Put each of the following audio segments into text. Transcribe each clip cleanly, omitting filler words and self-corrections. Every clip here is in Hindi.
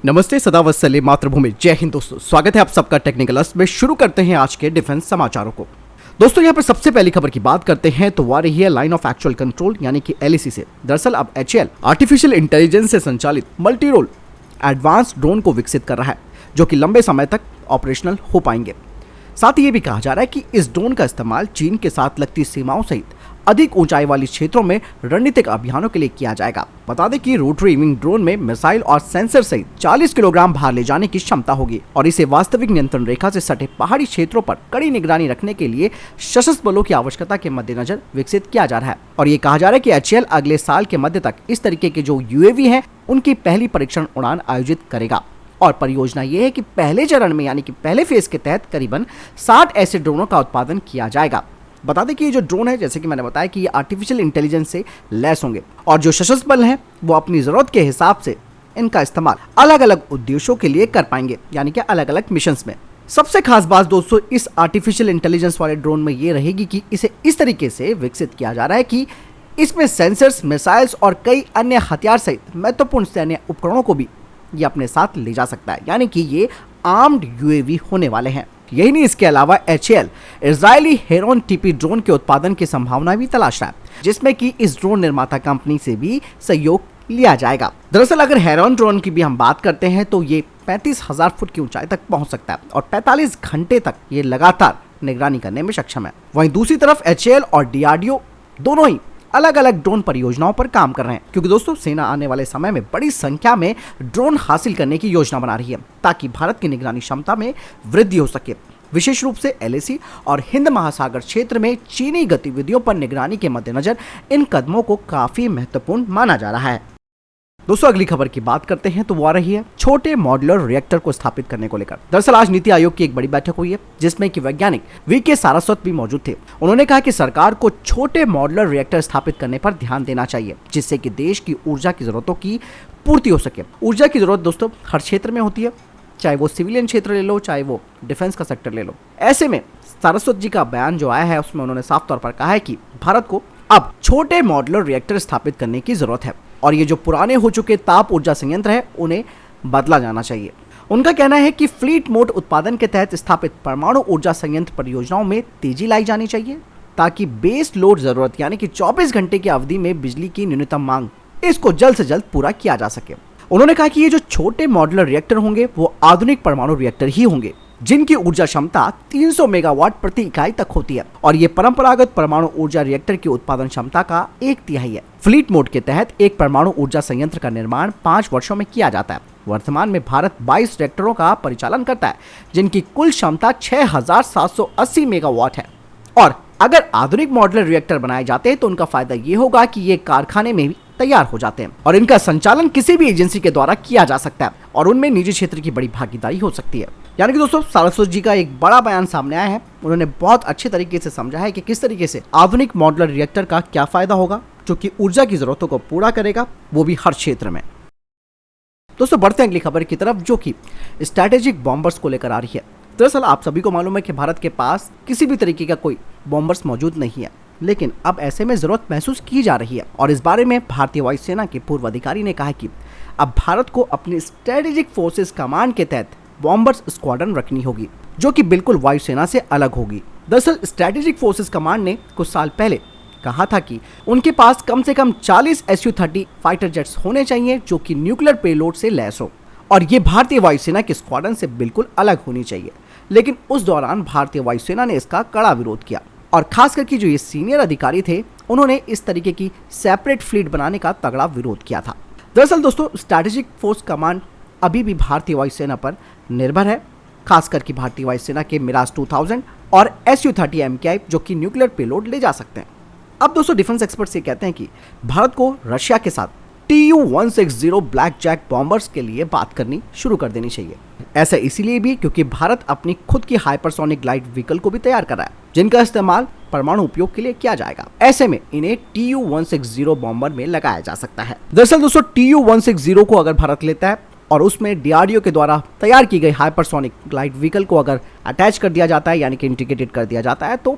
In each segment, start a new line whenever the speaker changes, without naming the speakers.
नमस्ते, सदा वत्सल्य मातृभूमि, जय हिंद दोस्तों। स्वागत है आप सबका टेक्निकल अस्त्र में। शुरू करते हैं आज के डिफेंस समाचारों को। दोस्तों यहाँ पर सबसे पहली खबर की बात करते हैं तो आ रही है लाइन ऑफ एक्चुअल कंट्रोल यानी कि LAC से। दरअसल अब HAL आर्टिफिशियल इंटेलिजेंस से संचालित मल्टी रोल एडवांस ड्रोन को विकसित कर रहा है जो कि लंबे समय तक ऑपरेशनल हो पाएंगे। साथ ही ये भी कहा जा रहा है कि इस ड्रोन का इस्तेमाल चीन के साथ लगती सीमाओं सहित अधिक ऊंचाई वाली क्षेत्रों में रणनीतिक अभियानों के लिए किया जाएगा। बता दें कि रोटरी विंग ड्रोन में मिसाइल और सेंसर सहित 40 किलोग्राम भार ले जाने की क्षमता होगी और इसे वास्तविक नियंत्रण रेखा से सटे पहाड़ी क्षेत्रों पर कड़ी निगरानी रखने के लिए सशस्त्र बलों की आवश्यकता के मद्देनजर विकसित किया जा रहा है। और ये कहा जा रहा है कि HAL अगले साल के मध्य तक इस तरीके के जो UAV हैं उनकी पहली परीक्षण उड़ान आयोजित करेगा। और परियोजना ये है कि पहले चरण में यानी कि पहले फेज के तहत करीबन 60 ऐसे ड्रोनों का उत्पादन किया जाएगा। बता दें कि ये जो ड्रोन है, जैसे कि मैंने बताया कि ये आर्टिफिशियल इंटेलिजेंस से लैस होंगे और जो सशस्त्र बल हैं वो अपनी जरूरत के हिसाब से इनका इस्तेमाल अलग अलग उद्देश्यों के लिए कर पाएंगे, यानी कि अलग अलग मिशंस में। सबसे खास बात दोस्तों इस आर्टिफिशियल इंटेलिजेंस वाले ड्रोन में ये रहेगी कि इसे इस तरीके से विकसित किया जा रहा है कि इसमें सेंसर्स, मिसाइल्स और कई अन्य हथियार सहित महत्वपूर्ण सैन्य उपकरणों को भी ये अपने साथ ले जा सकता है, यानी कि ये आर्म्ड UAV होने वाले हैं। यही नहीं, इसके अलावा HAL Israeli heron TP drone के उत्पादन की संभावना भी तलाश रहा है, जिसमें कि इस ड्रोन निर्माता कंपनी से भी सहयोग लिया जाएगा। दरअसल अगर हेरॉन ड्रोन की भी हम बात करते हैं तो ये 35,000 फुट की ऊंचाई तक पहुंच सकता है और 45 घंटे तक ये लगातार निगरानी करने में सक्षम है। वहीं दूसरी तरफ HAL और DRDO दोनों ही अलग अलग ड्रोन परियोजनाओं पर काम कर रहे हैं, क्योंकि दोस्तों सेना आने वाले समय में बड़ी संख्या में ड्रोन हासिल करने की योजना बना रही है ताकि भारत की निगरानी क्षमता में वृद्धि हो सके। विशेष रूप से LAC और हिंद महासागर क्षेत्र में चीनी गतिविधियों पर निगरानी के मद्देनजर इन कदमों को काफी महत्वपूर्ण माना जा रहा है। दोस्तों अगली खबर की बात करते हैं तो वो आ रही है छोटे मॉड्यूलर रिएक्टर को स्थापित करने को लेकर। दरअसल आज नीति आयोग की एक बड़ी बैठक हुई है जिसमें कि वैज्ञानिक VK सारस्वत भी मौजूद थे। उन्होंने कहा कि सरकार को छोटे मॉड्यूलर रिएक्टर स्थापित करने पर ध्यान देना चाहिए, जिससे कि देश की ऊर्जा की जरूरतों की पूर्ति हो सके। ऊर्जा की जरूरत दोस्तों हर क्षेत्र में होती है, चाहे वो सिविलियन क्षेत्र ले लो, चाहे वो डिफेंस का सेक्टर ले लो। ऐसे में सारस्वत जी का बयान जो आया है उसमें उन्होंने साफ तौर पर कहा है कि भारत को अब छोटे मॉड्यूलर रिएक्टर स्थापित करने की जरूरत है और ये जो पुराने हो चुके ताप ऊर्जा संयंत्र है उन्हें बदला जाना चाहिए। उनका कहना है कि फ्लीट मोड उत्पादन के तहत स्थापित परमाणु ऊर्जा संयंत्र परियोजनाओं में तेजी लाई जानी चाहिए ताकि बेस लोड जरूरत यानी कि 24 घंटे की अवधि में बिजली की न्यूनतम मांग इसको जल्द से जल्द पूरा किया जा सके। उन्होंने कहा कि ये जो छोटे मॉड्यूलर रिएक्टर होंगे वो आधुनिक परमाणु रिएक्टर ही होंगे जिनकी ऊर्जा क्षमता 300 मेगावाट प्रति इकाई तक होती है और ये परंपरागत परमाणु ऊर्जा रिएक्टर की उत्पादन क्षमता का 1/3 है। फ्लीट मोड के तहत एक परमाणु ऊर्जा संयंत्र का निर्माण 5 वर्षों में किया जाता है। वर्तमान में भारत 22 रिएक्टरों का परिचालन करता है जिनकी कुल क्षमता 6780 मेगावाट है और अगर आधुनिक मॉड्यूलर रिएक्टर बनाए जाते हैं तो उनका फायदा ये होगा कि ये कारखाने में भी तैयार हो जाते हैं और इनका संचालन किसी भी एजेंसी के द्वारा किया जा सकता है और उनमें निजी क्षेत्र की बड़ी भागीदारी हो सकती है। यानी कि दोस्तों सारस्वत जी का एक बड़ा बयान सामने आया है। उन्होंने बहुत अच्छे तरीके से समझा है कि किस तरीके से आधुनिक मॉड्यूलर रिएक्टर का क्या फायदा होगा जो कि ऊर्जा की जरूरतों को पूरा करेगा, वो भी हर क्षेत्र में। दोस्तों बढ़ते हैं अगली खबर की तरफ जो कि स्ट्रैटेजिक बॉम्बर्स को लेकर आ रही है। दरअसल आप सभी को मालूम है कि भारत के पास किसी भी तरीके का कोई बॉम्बर्स मौजूद नहीं है, लेकिन अब ऐसे में जरूरत महसूस की जा रही है और इस बारे में भारतीय वायुसेना के पूर्व अधिकारी ने कहा कि अब भारत को अपनी स्ट्रेटेजिक फोर्सेस कमांड के तहत बॉम्बर्स स्क्वाड्रन रखनी होगी जो कि बिल्कुल वायुसेना से अलग होगी। दरअसल स्ट्रेटेजिक फोर्सेस कमांड ने कुछ साल पहले कहा था कि उनके पास कम से कम 40 Su-30 फाइटर जेट्स होने चाहिए जो कि न्यूक्लियर पेलोड से लैस हो और ये भारतीय वायुसेना के स्क्वाड्रन से बिल्कुल अलग होनी चाहिए। लेकिन उस दौरान भारतीय वायुसेना ने इसका कड़ा विरोध किया और खास करके जो ये सीनियर अधिकारी थे उन्होंने इस तरीके की सेपरेट फ्लीट बनाने का तगड़ा विरोध किया था। दरअसल दोस्तों स्ट्रैटेजिक फोर्स कमांड अभी भी भारतीय वायुसेना पर निर्भर है, खास करके भारतीय वायुसेना के मिराज 2000 और Su-30 MKI जो कि न्यूक्लियर पेलोड ले जा सकते हैं। अब दोस्तों डिफेंस एक्सपर्ट्स ये कहते हैं कि भारत को रशिया के साथ Tu-160 ब्लैक जैक बॉम्बर्स के लिए बात करनी शुरू कर देनी चाहिए। ऐसा इसीलिए भी क्योंकि भारत अपनी खुद की हाइपरसोनिक ग्लाइड व्हीकल को भी तैयार कर रहा है जिनका इस्तेमाल परमाणु उपयोग के लिए किया जाएगा। ऐसे में इन्हें Tu-160 बॉम्बर में लगाया जा सकता है। दरअसल दोस्तों Tu-160 को अगर भारत लेता है और उसमें DRDO के द्वारा तैयार की गई हाइपरसोनिक ग्लाइड व्हीकल को अगर अटैच कर दिया जाता है यानी कि इंटीग्रेटेड कर दिया जाता है तो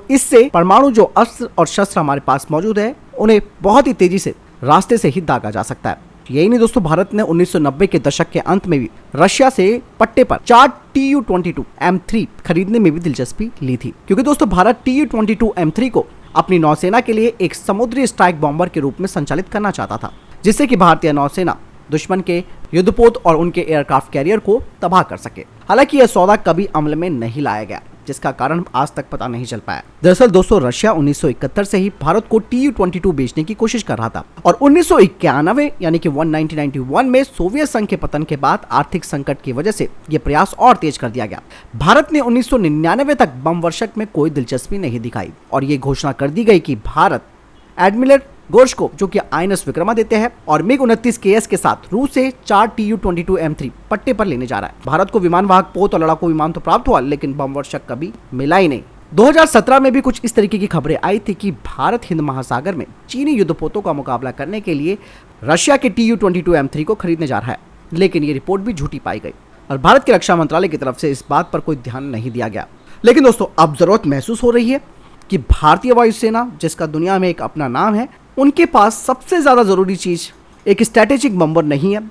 इससे परमाणु जो अस्त्र और शस्त्र हमारे पास मौजूद है उन्हें बहुत ही तेजी से रास्ते से ही दागा जा सकता है। यही नहीं दोस्तों, भारत ने 1990 के दशक के अंत में भी रशिया से पट्टे पर 4 Tu-22 M3 खरीदने में भी दिलचस्पी ली थी, क्योंकि दोस्तों भारत Tu-22 M3 को अपनी नौसेना के लिए एक समुद्री स्ट्राइक बॉम्बर के रूप में संचालित करना चाहता था, जिससे कि भारतीय नौसेना दुश्मन के युद्धपोत और उनके एयरक्राफ्ट कैरियर को तबाह कर सके। हालांकि यह सौदा कभी अमल में नहीं लाया गया, जिसका कारण आज तक पता नहीं चल पाया। दरअसल दोस्तों रशिया 1971 से ही भारत को Tu-22 बेचने की कोशिश कर रहा था और 1991 यानी कि 1991 में सोवियत संघ के पतन के बाद आर्थिक संकट की वजह से यह प्रयास और तेज कर दिया गया। भारत ने 1999 तक बम वर्षक में कोई दिलचस्पी नहीं दिखाई और ये घोषणा कर दी गई कि भारत एडमिरल गोर्शकोव जो कि INS विक्रमादित्य है और MiG-29 KS के साथ रूस से 4 Tu-22 M3 पट्टे पर लेने जा रहा है। भारत को विमान वाहक पोत और लड़ाकू विमान तो प्राप्त हुआ, लेकिन बम वर्षक कभी मिला ही नहीं। 2017 में भी कुछ इस तरीके की खबरें आई थी कि भारत हिंद महासागर में चीनी युद्धपोतों का मुकाबला करने के लिए रशिया के Tu-22 M3 को खरीदने जा रहा है, लेकिन ये रिपोर्ट भी झूठी पाई गई और भारत के रक्षा मंत्रालय की तरफ से इस बात पर कोई ध्यान नहीं दिया गया। लेकिन दोस्तों अब जरूरत महसूस हो रही है कि भारतीय वायुसेना, जिसका दुनिया में एक अपना नाम है, उनके पास सबसे ज्यादा जरूरी चीज एक स्ट्रैटेजिक बम्बर नहीं है।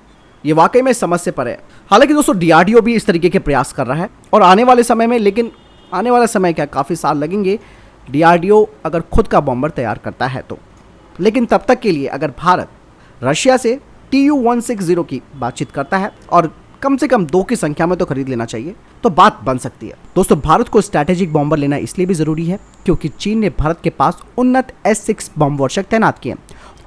ये वाकई में समझ से परे है। हालांकि दोस्तों DRDO भी इस तरीके के प्रयास कर रहा है और आने वाले समय में, लेकिन आने वाला समय क्या, काफी साल लगेंगे DRDO अगर खुद का बम्बर तैयार करता है तो। लेकिन तब तक के लिए अगर भारत रशिया से Tu-160 की बातचीत करता है और कम से कम 2 की संख्या में तो खरीद लेना चाहिए, तो बात बन सकती है। दोस्तों भारत को स्ट्रैटेजिक बॉम्बर लेना इसलिए भी जरूरी है क्योंकि चीन ने भारत के पास उन्नत S-6 बम वर्षक तैनात किए।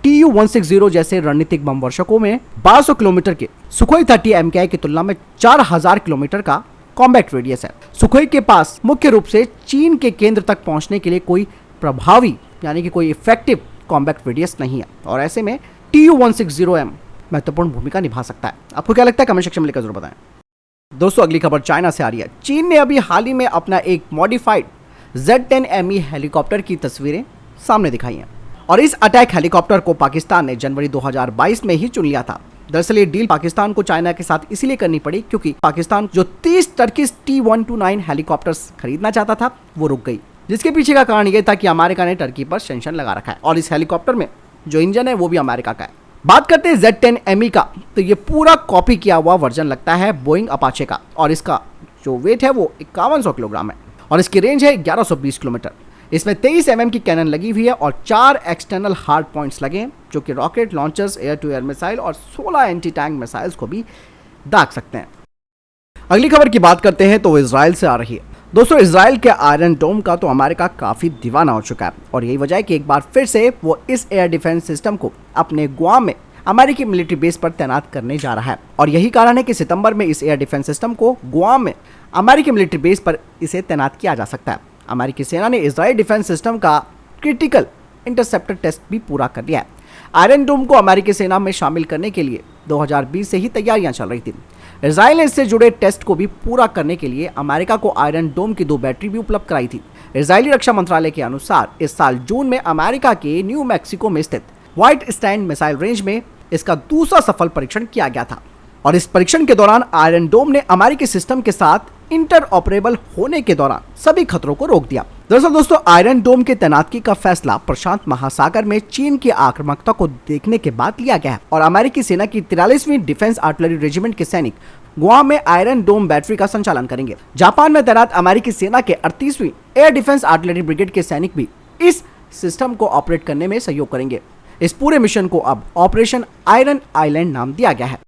Tu-160 जैसे रणनीतिक बम वर्षकों में 1200 किलोमीटर के सुखोई 30 MKI की तुलना में 4000 किलोमीटर का कॉम्बैट रेडियस है। सुखोई के पास मुख्य रूप से चीन के केंद्र तक पहुंचने के लिए कोई प्रभावी यानी कि कोई इफेक्टिव कॉम्बैट रेडियस नहीं है और ऐसे में Tu-160M महत्वपूर्ण भूमिका निभा सकता है। आपको क्या लगता है, कमेंट सेक्शन में लिखकर जरूर बताएं। दोस्तों अगली खबर चाइना से आ रही है। चीन ने अभी हाल ही में अपना एक मॉडिफाइड Z-10ME हेलीकॉप्टर की तस्वीरें सामने दिखाई हैं और इस अटैक हेलीकॉप्टर को पाकिस्तान ने जनवरी 2022 में ही चुन लिया था। दरअसल ये डील पाकिस्तान को चाइना के साथ इसलिए करनी पड़ी क्योंकि पाकिस्तान जो 30 टर्किश T-129 हेलीकॉप्टर्स खरीदना चाहता था वो रुक गई, जिसके पीछे का कारण यह था कि अमेरिका ने टर्की पर सैंक्शन लगा रखा है और इस हेलीकॉप्टर में जो इंजन है वो भी अमेरिका का है। बात करते हैं Z-10ME का, तो ये पूरा कॉपी किया हुआ वर्जन लगता है बोइंग अपाचे का और इसका जो वेट है वो 5100 किलोग्राम है और इसकी रेंज है 1120 किलोमीटर। इसमें 23 mm की कैनन लगी हुई है और 4 एक्सटर्नल हार्ड पॉइंट्स लगे हैं जो कि rocket launchers, air to air missile और 16 एंटी टैंक मिसाइल्स को भी दाग सकते हैं। अगली खबर की बात करते हैं तो वो इजराइल से आ रही है। दोस्तों इजराइल के आयरन डोम का तो अमेरिका काफी दीवाना हो चुका है और यही वजह है कि एक बार फिर से वो इस एयर डिफेंस सिस्टम को अपने गुआम में अमेरिकी मिलिट्री बेस पर तैनात करने जा रहा है और यही कारण है कि सितंबर में इस एयर डिफेंस सिस्टम को गुआम में अमेरिकी मिलिट्री बेस पर इसे तैनात किया जा सकता है। अमेरिकी सेना ने इजराइल डिफेंस सिस्टम का क्रिटिकल इंटरसेप्टर टेस्ट भी पूरा कर लिया है। आयरन डोम को अमेरिकी सेना में शामिल करने के लिए 2020 से ही तैयारियां चल रही थी। इजराइल ने इससे जुड़े टेस्ट को भी पूरा करने के लिए अमेरिका को आयरन डोम की 2 बैटरी भी उपलब्ध कराई थी। इजरायली रक्षा मंत्रालय के अनुसार इस साल जून में अमेरिका के न्यू मैक्सिको में स्थित व्हाइट स्टैंड मिसाइल रेंज में इसका दूसरा सफल परीक्षण किया गया था और इस परीक्षण के दौरान आयरन डोम ने अमेरिकी सिस्टम के साथ इंटर ऑपरेबल होने के दौरान सभी खतरों को रोक दिया। दरअसल दोस्तों आयरन डोम के तैनाती का फैसला प्रशांत महासागर में चीन की आक्रामकता को देखने के बाद लिया गया है और अमेरिकी सेना की 43वीं डिफेंस आर्टिलरी रेजिमेंट के सैनिक गुआम में आयरन डोम बैटरी का संचालन करेंगे। जापान में तैनात अमेरिकी सेना के 38वीं एयर डिफेंस आर्टिलरी ब्रिगेड के सैनिक भी इस सिस्टम को ऑपरेट करने में सहयोग करेंगे। इस पूरे मिशन को अब ऑपरेशन आयरन आइलैंड नाम दिया गया है।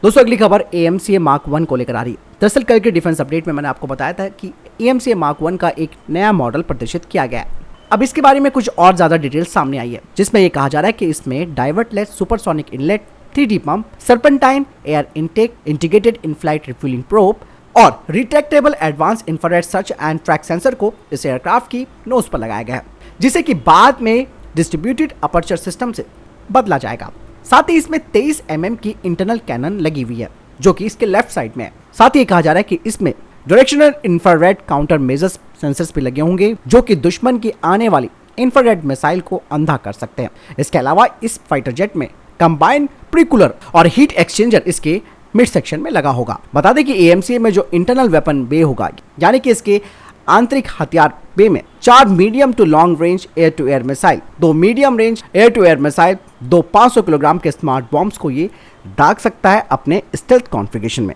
दोस्तों अगली खबर AMCA Mark 1 को लेकर आ रही है। दरअसल कल के डिफेंस अपडेट में मैंने आपको बताया था कि AMCA Mark 1 का एक नया मॉडल प्रदर्शित किया गया है। अब इसके बारे में कुछ और ज्यादा डिटेल्स सामने आई है जिसमें यह कहा जा रहा है कि इसमें diverterless supersonic inlet, 3D pump, serpentine air intake, integrated in flight refuelling probe और retractable advance infrared search and track sensor को इस एयरक्राफ्ट की नोज पर लगाया गया है, जिसे कि बाद में डिस्ट्रीब्यूटेड अपर्चर सिस्टम से बदला जाएगा। साथ ही इसमें 23 mm की इंटरनल कैनन लगी हुई है जो कि इसके लेफ्ट साइड में है। साथ ही कहा जा रहा है कि इसमें directional infrared counter measures sensors भी लगे होंगे जो कि दुश्मन की आने वाली इंफ्रारेड मिसाइल को अंधा कर सकते हैं। इसके अलावा इस फाइटर जेट में कंबाइंड प्रीकूलर और हीट एक्सचेंजर इसके मिड सेक्शन में लगा होगा। बता दें कि AMCA में जो इंटरनल वेपन बे होगा यानी कि इसके आंतरिक हथियार बे में 4 medium to long range air to air missile, 2 medium range air to air missile, 2 500 kilogram के स्मार्ट बॉम्ब्स को ये दाग सकता है अपने स्टेल्थ कॉन्फ़िगरेशन में।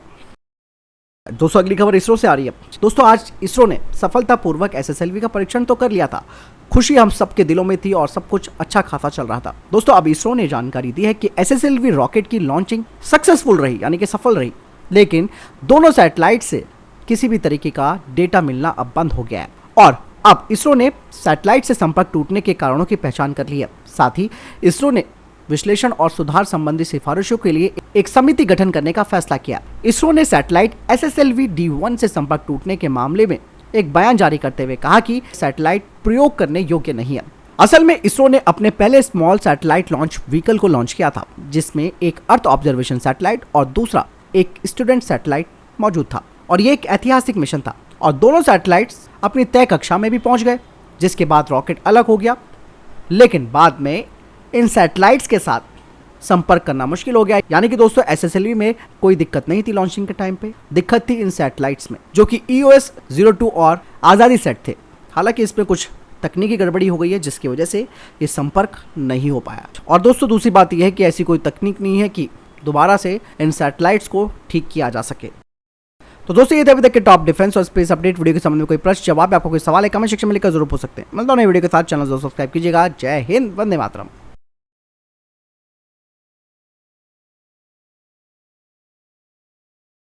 दोस्तों अगली खबर इसरो से आ रही है। दोस्तों आज इसरो ने सफलतापूर्वक एसएसएलवी का परीक्षण तो कर लिया था, खुशी हम सबके दिलों में थी और सब कुछ अच्छा खासा चल रहा था। दोस्तों अब इसरो ने जानकारी दी है कि एसएसएलवी रॉकेट की लॉन्चिंग सक्सेसफुल रही, यानी कि सफल रही, लेकिन दोनों सैटेलाइट से किसी भी तरीके का डेटा मिलना अब बंद हो गया है और अब इसरो ने सैटेलाइट से संपर्क टूटने के कारणों की पहचान कर ली है। साथ ही इसरो ने विश्लेषण और सुधार संबंधी सिफारिशों के लिए एक समिति गठन करने का फैसला किया। इसरो ने सैटेलाइट एसएसएलवी D1 से संपर्क टूटने के मामले में एक बयान जारी करते हुए कहा कि सैटेलाइट प्रयोग करने योग्य नहीं है। असल में इसरो ने अपने पहले स्मॉल सैटेलाइट लॉन्च व्हीकल को लॉन्च किया था, जिसमें एक अर्थ ऑब्जर्वेशन सैटेलाइट और दूसरा एक स्टूडेंट सैटेलाइट मौजूद था और ये एक ऐतिहासिक मिशन था और दोनों सैटेलाइट्स अपनी तय कक्षा में भी पहुंच गए, जिसके बाद रॉकेट अलग हो गया। लेकिन बाद में इन सैटेलाइट्स के साथ संपर्क करना मुश्किल हो गया, यानी कि दोस्तों एसएसएलवी में कोई दिक्कत नहीं थी लॉन्चिंग के टाइम पे, दिक्कत थी इन सैटेलाइट्स में जो कि EOS-02 और आज़ादी सेट थे। हालांकि इसमें कुछ तकनीकी गड़बड़ी हो गई है जिसकी वजह से ये संपर्क नहीं हो पाया। और दोस्तों दूसरी बात यह है कि ऐसी कोई तकनीक नहीं है कि दोबारा से इन सैटेलाइट्स को ठीक किया जा सके। तो दोस्तों ये थे अभी तक के टॉप डिफेंस और स्पेस अपडेट। वीडियो के संबंध में कोई प्रश्न जवाब, आपको कोई सवाल है कमेंट सेक्शन में लिखकर जरूर पूछ सकते हैं। मिलता हूं नई वीडियो के साथ, चैनल जरूर सब्सक्राइब कीजिएगा। जय हिंद, वंदे मातरम।